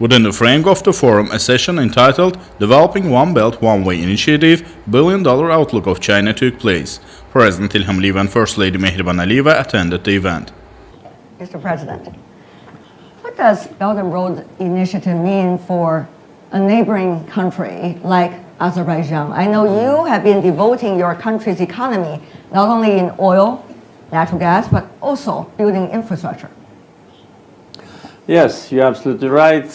Within the frame of the forum, a session entitled Developing One Belt, One Way Initiative, Billion-Dollar Outlook of China took place. President Ilham Aliyev and First Lady Mehriban Aliyeva attended the event. Mr. President, what does Belt and Road Initiative mean for a neighboring country like Azerbaijan? I know you have been devoting your country's economy not only in oil, natural gas, but also building infrastructure. Yes, you're absolutely right.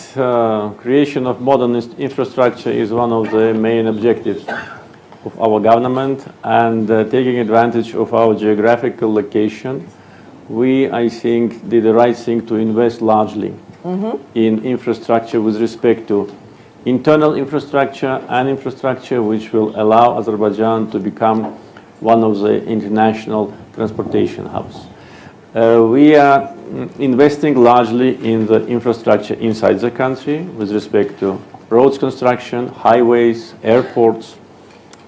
Creation of modern infrastructure is one of the main objectives of our government, and taking advantage of our geographical location, we, I think, did the right thing to invest largely in infrastructure with respect to internal infrastructure and infrastructure which will allow Azerbaijan to become one of the international transportation hubs. We are investing largely in the infrastructure inside the country with respect to roads construction, highways, airports,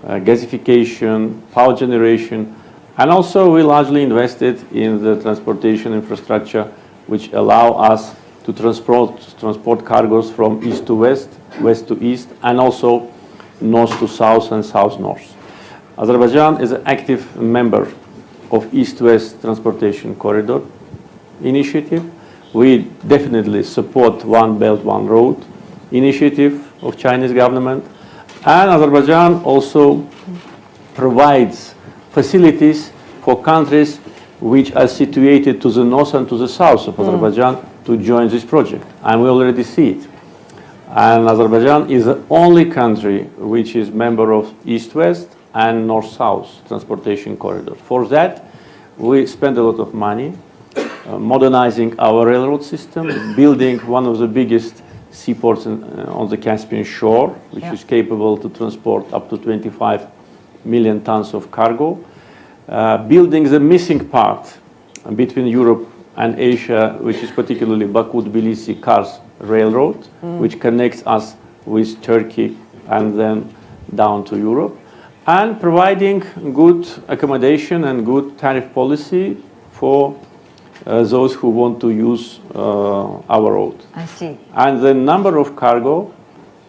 gasification, power generation, and also we largely invested in the transportation infrastructure which allow us to transport cargoes from east to west, west to east, and also north to south and south-north. Azerbaijan is an active member of East-West Transportation Corridor initiative. We definitely support One Belt, One Road initiative of Chinese government. And Azerbaijan also provides facilities for countries which are situated to the north and to the south of Azerbaijan to join this project. And we already see it. And Azerbaijan is the only country which is member of East-West and North-South Transportation Corridor. For that, we spend a lot of money modernizing our railroad system, building one of the biggest seaports on the Caspian shore, which is capable to transport up to 25 million tons of cargo, building the missing part between Europe and Asia, which is particularly Baku-Tbilisi-Kars Railroad, which connects us with Turkey and then down to Europe, and providing good accommodation and good tariff policy for those who want to use our road. I see. And the number of cargo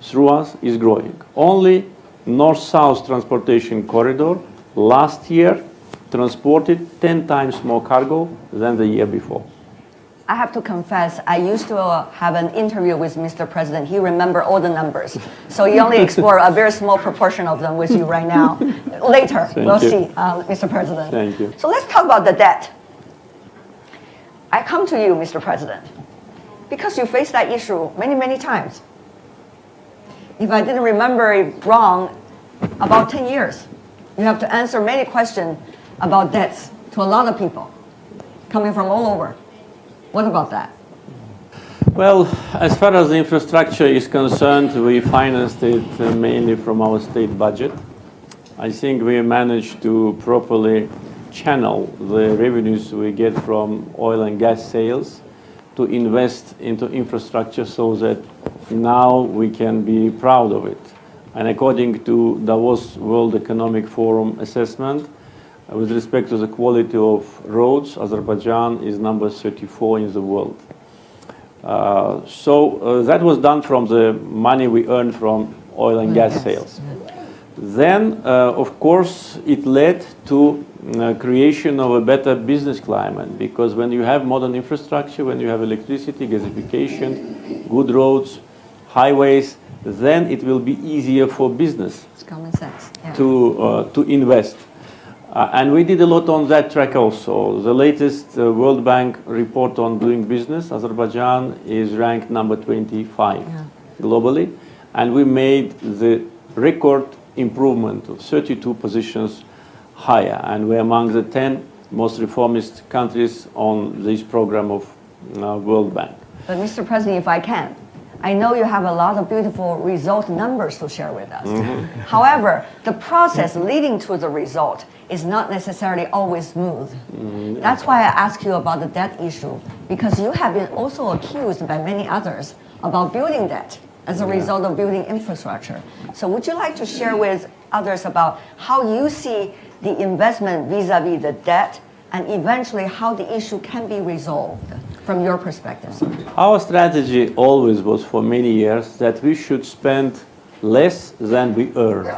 through us is growing. Only North-South Transportation Corridor last year transported 10 times more cargo than the year before. I have to confess, I used to have an interview with Mr. President. He remembered all the numbers. So he only explored a very small proportion of them with you right now. Later, we'll see, Mr. President. Thank you. So let's talk about the debt. I come to you, Mr. President, because you faced that issue many, many times. If I didn't remember it wrong, about 10 years. You have to answer many questions about debts to a lot of people coming from all over. What about that? Well, as far as the infrastructure is concerned, we financed it mainly from our state budget. I think we managed to properly channel the revenues we get from oil and gas sales to invest into infrastructure so that now we can be proud of it. And according to Davos World Economic Forum assessment, with respect to the quality of roads, Azerbaijan is number 34 in the world. So that was done from the money we earned from oil and gas sales. Then, of course, it led to creation of a better business climate, because when you have modern infrastructure, when you have electricity, gasification, good roads, highways, then it will be easier for business It's common sense. Yeah. to invest. And we did a lot on that track also. The latest World Bank report on doing business, Azerbaijan is ranked number 25 globally. And we made the record improvement of 32 positions higher. And we're among the 10 most reformist countries on this program of World Bank. But Mr. President, if I can, I know you have a lot of beautiful result numbers to share with us. However, the process leading to the result is not necessarily always smooth. That's why I ask you about the debt issue, because you have been also accused by many others about building debt as a result of building infrastructure. So would you like to share with others about how you see the investment vis-a-vis the debt and eventually how the issue can be resolved? from your perspective? Our strategy always was for many years that we should spend less than we earn,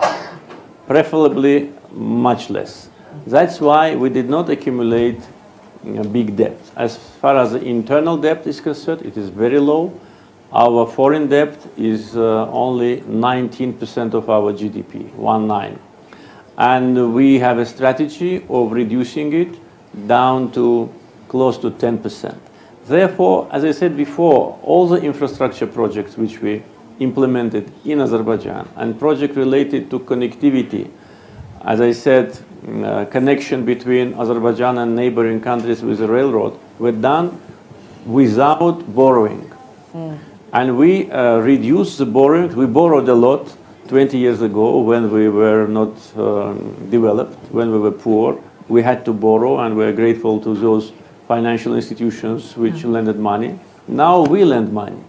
preferably much less. That's why we did not accumulate big debt. As far as the internal debt is concerned, it is very low. Our foreign debt is only 19% of our GDP, 19. And we have a strategy of reducing it down to close to 10%. Therefore, as I said before, all the infrastructure projects which we implemented in Azerbaijan and projects related to connectivity, as I said, connection between Azerbaijan and neighboring countries with the railroad, were done without borrowing. And we reduced the borrowing. We borrowed a lot 20 years ago when we were not developed, when we were poor. We had to borrow, and we're grateful to those financial institutions which lended money. Now we lend money.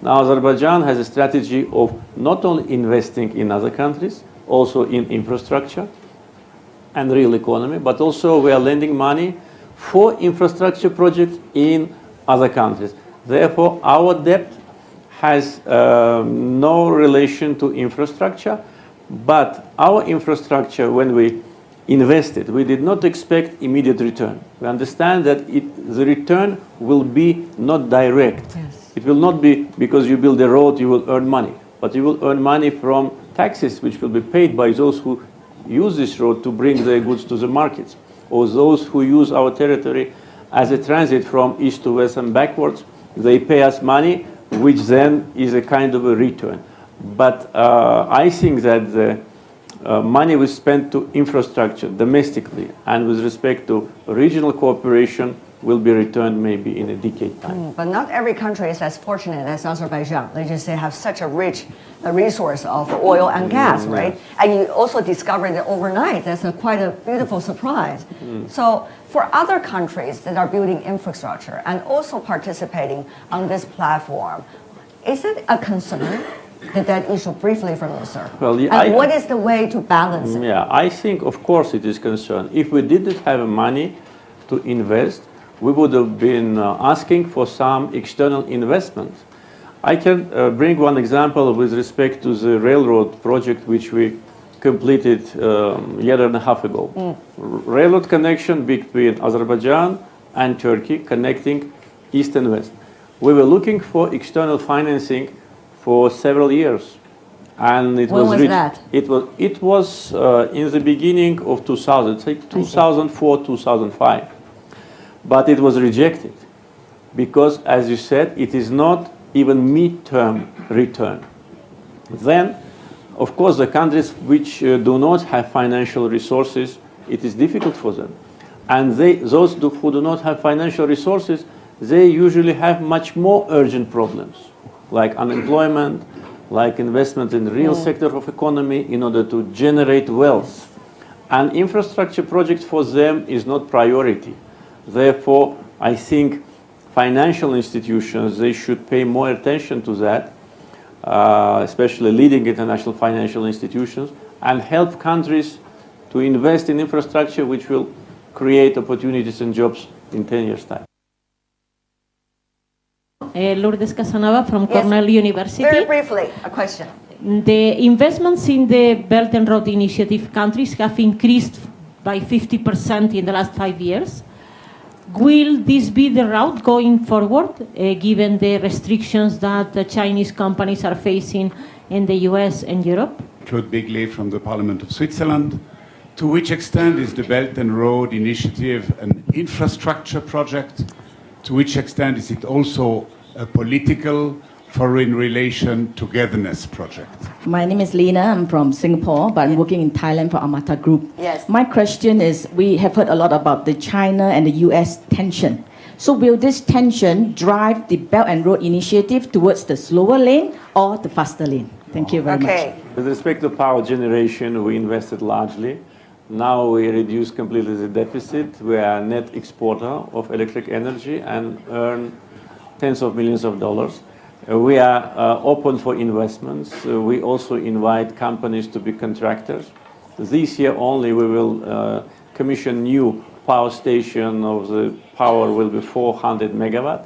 Now Azerbaijan has a strategy of not only investing in other countries, also in infrastructure and real economy, but also we are lending money for infrastructure projects in other countries. Therefore, our debt has no relation to infrastructure, but our infrastructure, when we invested, we did not expect immediate return. We understand that the return will be not direct. Yes. It will not be because you build a road, you will earn money, but you will earn money from taxes which will be paid by those who use this road to bring their goods to the markets, or those who use our territory as a transit from east to west and backwards. They pay us money, which then is a kind of a return. But I think that the money we spent to infrastructure domestically and with respect to regional cooperation will be returned maybe in a decade time. But not every country is as fortunate as Azerbaijan. They just have such a rich resource of oil and gas, right? And you also discovered it overnight. That's quite a beautiful surprise. So for other countries that are building infrastructure and also participating on this platform, is it a concern? That issue briefly from you, sir. Well, yeah, and what is the way to balance it? Yeah, I think, of course, it is concerned. If we didn't have money to invest, we would have been asking for some external investment. I can bring one example with respect to the railroad project which we completed a year and a half ago. Railroad connection between Azerbaijan and Turkey, connecting east and west. We were looking for external financing for several years, and it when was that? It was in the beginning of 2000, say 2004, 2005, but it was rejected because, as you said, it is not even mid-term return. Then, of course, the countries which do not have financial resources, it is difficult for them, and those who do not have financial resources, they usually have much more urgent problems, like unemployment, like investment in the real sector of economy in order to generate wealth. And infrastructure projects for them is not priority. Therefore, I think financial institutions, they should pay more attention to that, especially leading international financial institutions, and help countries to invest in infrastructure which will create opportunities and jobs in 10 years' time. Lourdes Casanova from Cornell University. Very briefly, a question. The investments in the Belt and Road Initiative countries have increased by 50% in the last 5 years. Will this be the route going forward, given the restrictions that the Chinese companies are facing in the US and Europe? Claude Begley from the Parliament of Switzerland. To which extent is the Belt and Road Initiative an infrastructure project? To which extent is it also a political foreign relation togetherness project? My name is Lena. I'm from Singapore, but I'm working in Thailand for Amata Group. Yes. My question is, we have heard a lot about the China and the US tension. So will this tension drive the Belt and Road Initiative towards the slower lane or the faster lane? Thank you very much. With respect to power generation, we invested largely. Now we reduce completely the deficit. We are a net exporter of electric energy and earn tens of millions of dollars. We are open for investments. We also invite companies to be contractors. This year only we will commission new power station of the power will be 400 megawatt.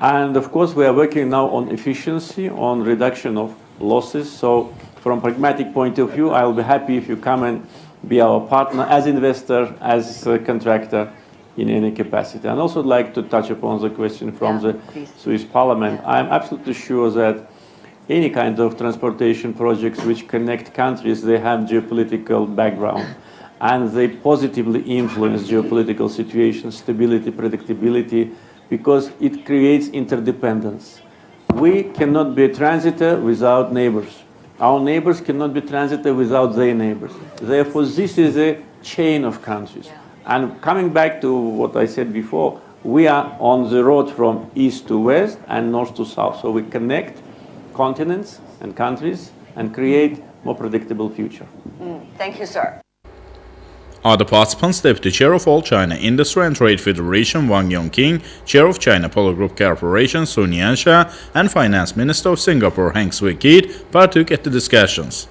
And of course, we are working now on efficiency, on reduction of losses. So from a pragmatic point of view, I'll be happy if you come and be our partner as investor, as a contractor in any capacity. And also I'd like to touch upon the question from the Swiss Parliament. I'm absolutely sure that any kind of transportation projects which connect countries, they have geopolitical background and they positively influence geopolitical situations, stability, predictability, because it creates interdependence. We cannot be a transitor without neighbors. Our neighbors cannot be transitor without their neighbors. Therefore, this is a chain of countries. And coming back to what I said before, we are on the road from east to west and north to south. So we connect continents and countries and create more predictable future. Thank you, sir. Other participants: Deputy Chair of All China Industry and Trade Federation Wang Yongqing, Chair of China Polo Group Corporation Sun Yansha, and Finance Minister of Singapore Heng Swee Keat partook at the discussions.